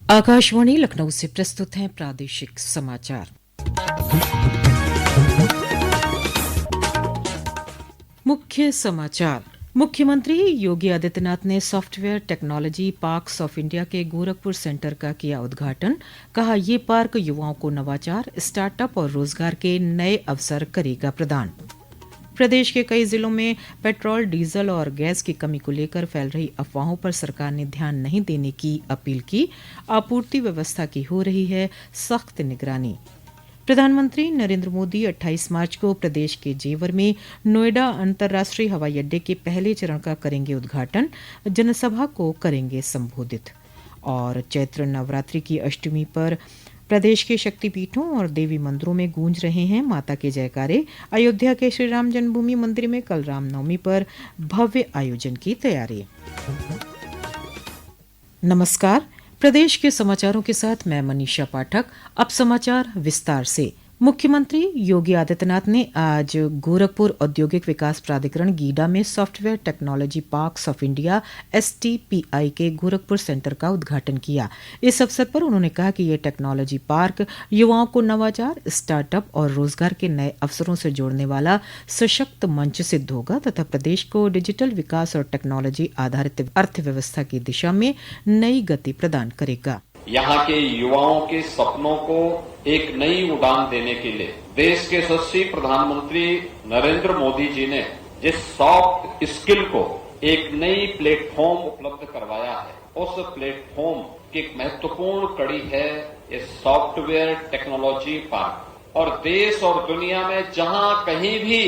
आकाशवाणी लखनऊ से प्रस्तुत हैं प्रादेशिक समाचार। मुख्य समाचार। मुख्यमंत्री योगी आदित्यनाथ ने software technology parks of India के गोरखपुर सेंटर का किया उद्घाटन। कहा, ये पार्क युवाओं को नवाचार, स्टार्टअप और रोजगार के नए अवसर करेगा प्रदान। प्रदेश के कई जिलों में पेट्रोल, डीजल और गैस की कमी को लेकर फैल रही अफवाहों पर सरकार ने ध्यान नहीं देने की अपील की। आपूर्ति व्यवस्था की हो रही है सख्त निगरानी। प्रधानमंत्री नरेंद्र मोदी 28 मार्च को प्रदेश के जेवर में नोएडा अंतर्राष्ट्रीय हवाई अड्डे के पहले चरण का करेंगे उद्घाटन। जनसभा को करेंगे संबोधित। और चैत्र नवरात्रि की अष्टमी पर प्रदेश के शक्तिपीठों और देवी मंदिरों में गूंज रहे हैं माता के जयकारे। अयोध्या के श्री राम जन्मभूमि मंदिर में कल रामनवमी पर भव्य आयोजन की तैयारी। नमस्कार, प्रदेश के समाचारों के साथ मैं मनीषा पाठक। अब समाचार विस्तार से। मुख्यमंत्री योगी आदित्यनाथ ने आज गोरखपुर औद्योगिक विकास प्राधिकरण गीडा में software technology parks of India STPI के गोरखपुर सेंटर का उद्घाटन किया। इस अवसर पर उन्होंने कहा कि यह टेक्नोलॉजी पार्क युवाओं को नवाचार, स्टार्टअप और रोजगार के नए अवसरों से जोड़ने वाला सशक्त मंच सिद्ध होगा तथा प्रदेश को डिजिटल विकास और टेक्नोलॉजी आधारित अर्थव्यवस्था की दिशा में नई गति प्रदान करेगा। यहाँ के युवाओं के सपनों को एक नई उड़ान देने के लिए देश के यशस्वी प्रधानमंत्री नरेंद्र मोदी जी ने जिस सॉफ्ट स्किल को एक नई प्लेटफॉर्म उपलब्ध करवाया है, उस प्लेटफॉर्म की एक महत्वपूर्ण कड़ी है ये सॉफ्टवेयर टेक्नोलॉजी पार्क। और देश और दुनिया में जहां कहीं भी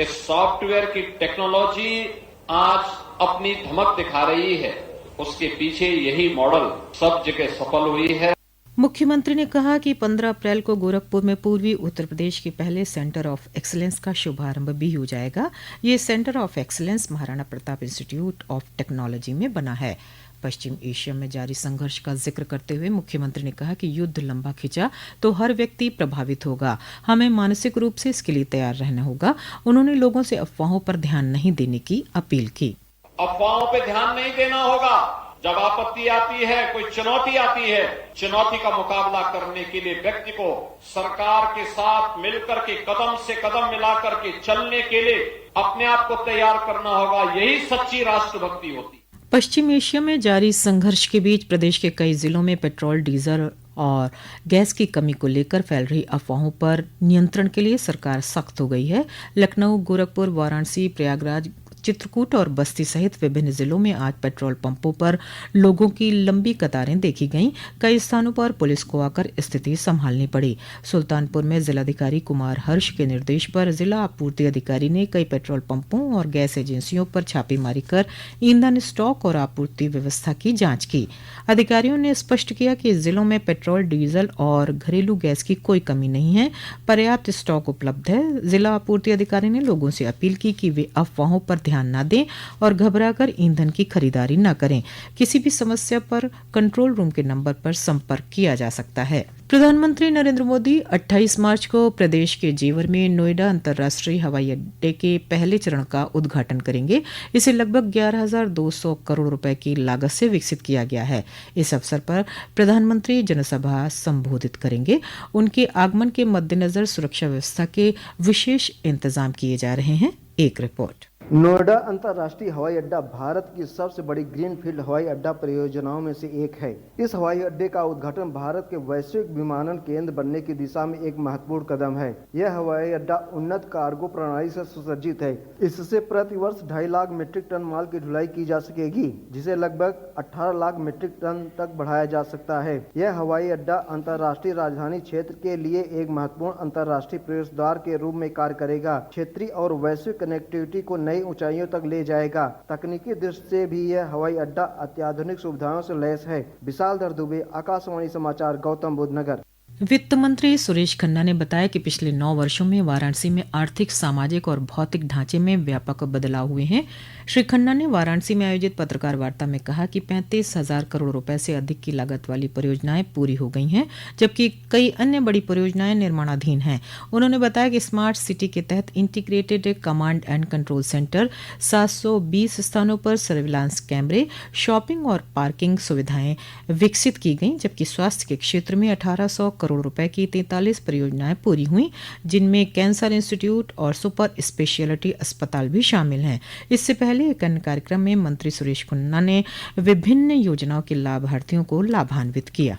इस सॉफ्टवेयर की टेक्नोलॉजी आज अपनी धमक दिखा रही है, उसके पीछे यही मॉडल सब जगह सफल हुई है। मुख्यमंत्री ने कहा कि 15 अप्रैल को गोरखपुर में पूर्वी उत्तर प्रदेश के पहले सेंटर ऑफ एक्सीलेंस का शुभारंभ भी हो जाएगा। ये centre of excellence Maharana Pratap institute of technology में बना है। पश्चिम एशिया में जारी संघर्ष का जिक्र करते हुए मुख्यमंत्री ने कहा कि युद्ध लंबा खिंचा तो हर व्यक्ति प्रभावित होगा। हमें मानसिक रूप से इसके लिए तैयार रहना होगा। उन्होंने लोगों से अफवाहों पर ध्यान नहीं देने की अपील की। अफवाहों पे ध्यान नहीं देना होगा। जब आपत्ति आती है, कोई चुनौती आती है, चुनौती का मुकाबला करने के लिए व्यक्ति को सरकार के साथ मिलकर के कदम से कदम मिलाकर के चलने के लिए अपने आप को तैयार करना होगा। यही सच्ची राष्ट्रभक्ति होती है। पश्चिम एशिया में जारी संघर्ष के बीच प्रदेश के कई जिलों में पेट्रोल, डीजल और गैस की कमी को लेकर फैल रही अफवाहों पर नियंत्रण के लिए सरकार सख्त हो गई है। लखनऊ, गोरखपुर, वाराणसी, प्रयागराज, चित्रकूट और बस्ती सहित विभिन्न जिलों में आज पेट्रोल पंपों पर लोगों की लंबी कतारें देखी गईं। कई स्थानों पर पुलिस को आकर स्थिति संभालनी पड़ी। सुल्तानपुर में जिलाधिकारी कुमार हर्ष के निर्देश पर जिला आपूर्ति अधिकारी ने कई पेट्रोल पंपों और गैस एजेंसियों पर छापेमारी कर ईंधन स्टॉक और आपूर्ति व्यवस्था की जांच की। अधिकारियों ने स्पष्ट किया कि जिलों में पेट्रोल, डीजल और घरेलू गैस की कोई कमी नहीं है, पर्याप्त स्टॉक उपलब्ध है। जिला आपूर्ति अधिकारी ने लोगों से अपील की कि वे अफवाहों पर ध्यान न दें और घबराकर ईंधन की खरीदारी न करें। किसी भी समस्या पर कंट्रोल रूम के नंबर पर संपर्क किया जा सकता है। प्रधानमंत्री नरेंद्र मोदी 28 मार्च को प्रदेश के जेवर में नोएडा अंतर्राष्ट्रीय हवाई अड्डे के पहले चरण का उद्घाटन करेंगे। इसे लगभग 11,200 करोड़ रुपए की लागत से विकसित किया गया है। इस अवसर पर प्रधानमंत्री जनसभा संबोधित करेंगे। उनके आगमन के मद्देनजर सुरक्षा व्यवस्था के विशेष इंतजाम किए जा रहे हैं। एक रिपोर्ट। नोएडा अंतर्राष्ट्रीय हवाई अड्डा भारत की सबसे बड़ी ग्रीनफील्ड हवाई अड्डा परियोजनाओं में से एक है। इस हवाई अड्डे का उद्घाटन भारत के वैश्विक विमानन केंद्र बनने की दिशा में एक महत्वपूर्ण कदम है। यह हवाई अड्डा उन्नत कार्गो प्रणाली से सुसज्जित है। इससे प्रति वर्ष 2.5 लाख मीट्रिक टन माल की ढुलाई की जा सकेगी, जिसे लगभग 18 लाख मीट्रिक टन तक बढ़ाया जा सकता है। यह हवाई अड्डा अंतर्राष्ट्रीय राजधानी क्षेत्र के लिए एक महत्वपूर्ण अंतर्राष्ट्रीय प्रवेश द्वार के रूप में कार्य करेगा। क्षेत्रीय और वैश्विक कनेक्टिविटी को नई ऊंचाइयों तक ले जाएगा। तकनीकी दृष्टि से भी यह हवाई अड्डा अत्याधुनिक सुविधाओं से लैस है। विशाल दुबे, आकाशवाणी समाचार, गौतम बुद्ध नगर। वित्त मंत्री सुरेश खन्ना ने बताया कि पिछले 9 वर्षों में वाराणसी में आर्थिक, सामाजिक और भौतिक ढांचे में व्यापक बदलाव हुए हैं। श्री खन्ना ने वाराणसी में आयोजित पत्रकार वार्ता में कहा कि 35,000 करोड़ रुपए से अधिक की लागत वाली परियोजनाएं पूरी हो गई हैं, जबकि कई अन्य बड़ी परियोजनाएं निर्माणाधीन हैं। उन्होंने बताया कि स्मार्ट सिटी के तहत integrated command and control centre, 720 स्थानों पर सर्विलांस कैमरे, शॉपिंग और पार्किंग सुविधाएं विकसित की गई, जबकि स्वास्थ्य के क्षेत्र में 1800 करोड़ रुपए की 43 परियोजनाएं पूरी हुई, जिनमें कैंसर इंस्टीट्यूट और सुपर स्पेशलिटी अस्पताल भी शामिल हैं। इससे पहले एक अन्य कार्यक्रम में मंत्री सुरेश खन्ना ने विभिन्न योजनाओं के लाभार्थियों को लाभान्वित किया।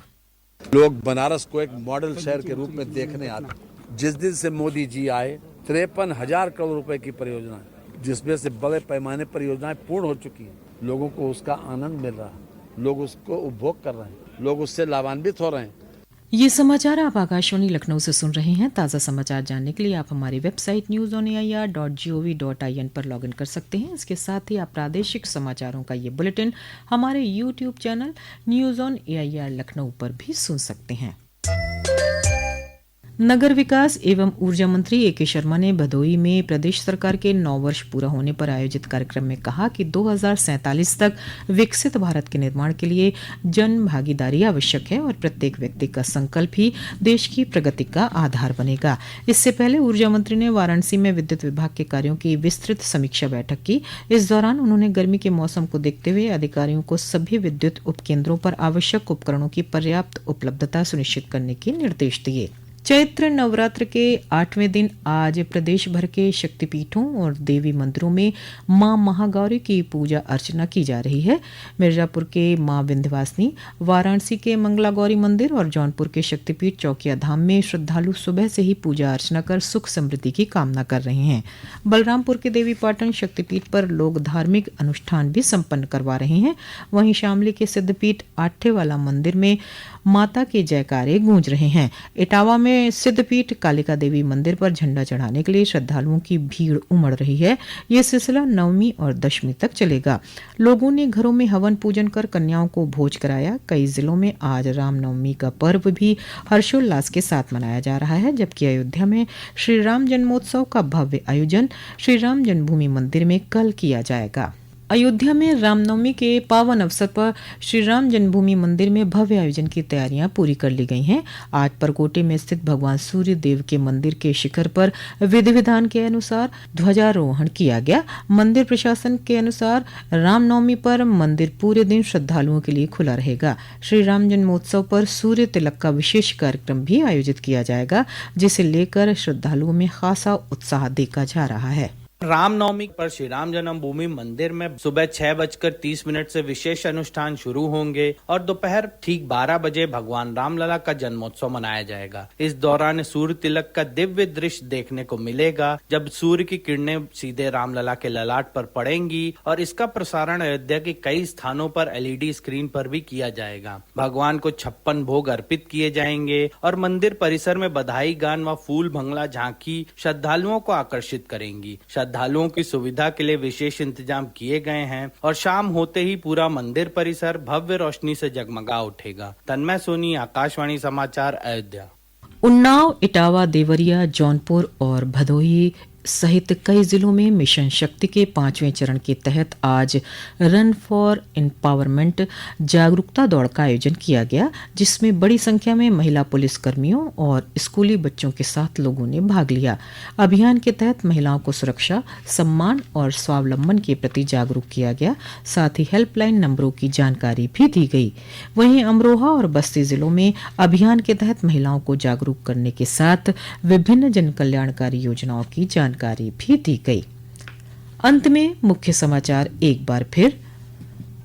लोग बनारस को एक मॉडल शहर के रूप में देखने आते। जिस दिन से मोदी जी आए 53,000 करोड़ रुपए की परियोजना, जिसमें से बड़े पैमाने पर योजनाएं पूर्ण हो चुकी हैं। लोगों को उसका आनंद मिल रहा है, लोग उसको उपभोग कर रहे हैं, लोग उससे लाभान्वित हो रहे हैं। ये समाचार आप आकाशवाणी लखनऊ से सुन रहे हैं। ताज़ा समाचार जानने के लिए आप हमारी वेबसाइट newsonair.gov.in पर लॉगिन कर सकते हैं। इसके साथ ही आप प्रादेशिक समाचारों का ये बुलेटिन हमारे YouTube channel news on AIR Lucknow पर भी सुन सकते हैं। नगर विकास एवं ऊर्जा मंत्री A.K. शर्मा ने भदोही में प्रदेश सरकार के 9 वर्ष पूरा होने पर आयोजित कार्यक्रम में कहा कि 2047 तक विकसित भारत के निर्माण के लिए जन भागीदारी आवश्यक है और प्रत्येक व्यक्ति का संकल्प ही देश की प्रगति का आधार बनेगा। इससे पहले ऊर्जा मंत्री ने वाराणसी में विद्युत विभाग के कार्यों की विस्तृत समीक्षा बैठक की। इस दौरान उन्होंने गर्मी के मौसम को देखते हुए अधिकारियों को सभी विद्युत उपकेंद्रों पर आवश्यक उपकरणों की पर्याप्त उपलब्धता सुनिश्चित करने के निर्देश दिए। चैत्र नवरात्र के 8वें दिन आज प्रदेश भर के शक्तिपीठों और देवी मंदिरों में मां महागौरी की पूजा अर्चना की जा रही है। मिर्जापुर के मां विंध्यवासिनी, वाराणसी के मंगला गौरी मंदिर और जौनपुर के शक्तिपीठ चौकिया धाम में श्रद्धालु सुबह से ही पूजा अर्चना कर सुख समृद्धि की कामना कर रहे हैं। बलरामपुर के देवी पाटन शक्तिपीठ पर लोग धार्मिक अनुष्ठान भी संपन्न करवा रहे हैं। वहीं शामली के सिद्धपीठ आठेवाला मंदिर में माता के जयकारे गूंज रहे हैं। इटावा में सिद्धपीठ कालिका देवी मंदिर पर झंडा चढ़ाने के लिए श्रद्धालुओं की भीड़ उमड़ रही है। यह सिलसिला 9वीं और 10वीं तक चलेगा। लोगों ने घरों में हवन पूजन कर कन्याओं को भोज कराया। कई जिलों में आज रामनवमी का पर्व भी हर्षोल्लास के साथ मनाया जा रहा है, जबकि अयोध्या में श्री राम जन्मोत्सव का भव्य आयोजन श्री राम जन्मभूमि मंदिर में कल किया जाएगा। अयोध्या में रामनवमी के पावन अवसर पर श्री राम जन्मभूमि मंदिर में भव्य आयोजन की तैयारियां पूरी कर ली गई हैं। आज परकोटे में स्थित भगवान सूर्य देव के मंदिर के शिखर पर विधि विधान के अनुसार ध्वजारोहण किया गया। मंदिर प्रशासन के अनुसार रामनवमी पर मंदिर पूरे दिन श्रद्धालुओं के लिए खुला रहेगा। श्री राम जन्मोत्सव पर सूर्य तिलक का विशेष कार्यक्रम भी आयोजित किया जाएगा, जिसे लेकर श्रद्धालुओं में खासा उत्साह देखा जा रहा है। रामनवमी पर श्री राम जन्मभूमि मंदिर में सुबह 6:30 से विशेष अनुष्ठान शुरू होंगे और दोपहर ठीक 12 बजे भगवान रामलला का जन्मोत्सव मनाया जाएगा। इस दौरान सूर्य तिलक का दिव्य दृश्य देखने को मिलेगा, जब सूर्य की किरणें सीधे रामलला के ललाट पर पड़ेंगी और इसका प्रसारण अयोध्या के कई स्थानों पर LED स्क्रीन पर भी किया जाएगा। भगवान को 56 भोग अर्पित किए जाएंगे और मंदिर परिसर में बधाई गान व फूल भंगला झांकी श्रद्धालुओं को आकर्षित करेंगी। श्रद्धालुओं की सुविधा के लिए विशेष इंतजाम किए गए हैं और शाम होते ही पूरा मंदिर परिसर भव्य रोशनी से जगमगा उठेगा। तन्मय सोनी, आकाशवाणी समाचार, अयोध्या। उन्नाव, इटावा, देवरिया, जौनपुर और भदोही सहित कई जिलों में मिशन शक्ति के 5वें चरण के तहत आज रन फॉर एम्पावरमेंट जागरूकता दौड़ का आयोजन किया गया, जिसमें बड़ी संख्या में महिला पुलिस कर्मियों और स्कूली बच्चों के साथ लोगों ने भाग लिया। अभियान के तहत महिलाओं को सुरक्षा, सम्मान और स्वावलंबन के प्रति जागरूक किया गया। साथ ही हेल्पलाइन नंबरों की जानकारी भी दी गई। वहीं अमरोहा और बस्ती जिलों में अभियान के तहत महिलाओं को जागरूक करने के साथ विभिन्न जन कल्याणकारी योजनाओं की जानकारी भी दी गई। अंत में मुख्य समाचार एक बार फिर।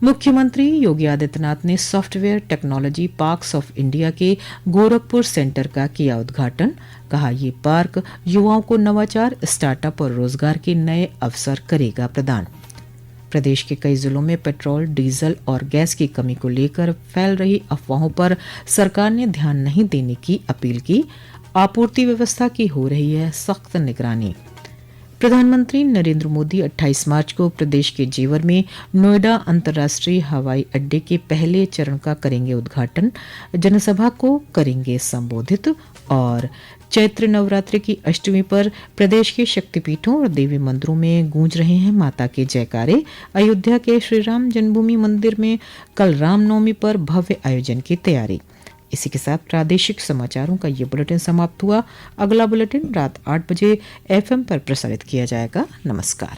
मुख्यमंत्री योगी आदित्यनाथ ने software technology parks of India के गोरखपुर सेंटर का किया उद्घाटन। कहा, ये पार्क युवाओं को नवाचार, स्टार्टअप और रोजगार के नए अवसर करेगा प्रदान। प्रदेश के कई जिलों में पेट्रोल, डीजल और गैस की कमी को लेकर फैल रही अफवाहों पर सरकार ने ध्यान नहीं देने की अपील की। आपूर्ति व्यवस्था की हो रही है सख्त निगरानी। प्रधानमंत्री नरेंद्र मोदी 28 मार्च को प्रदेश के जेवर में नोएडा अंतर्राष्ट्रीय हवाई अड्डे के पहले चरण का करेंगे उद्घाटन, जनसभा को करेंगे संबोधित। और चैत्र नवरात्रि की अष्टमी पर प्रदेश के शक्तिपीठों और देवी मंदिरों में गूंज रहे हैं माता के जयकारे। अयोध्या के श्री राम जन्मभूमि मंदिर में कल रामनवमी पर भव्य आयोजन की तैयारी। इसी के साथ प्रादेशिक समाचारों का ये बुलेटिन समाप्त हुआ। अगला बुलेटिन रात 8 बजे FM पर प्रसारित किया जाएगा। नमस्कार।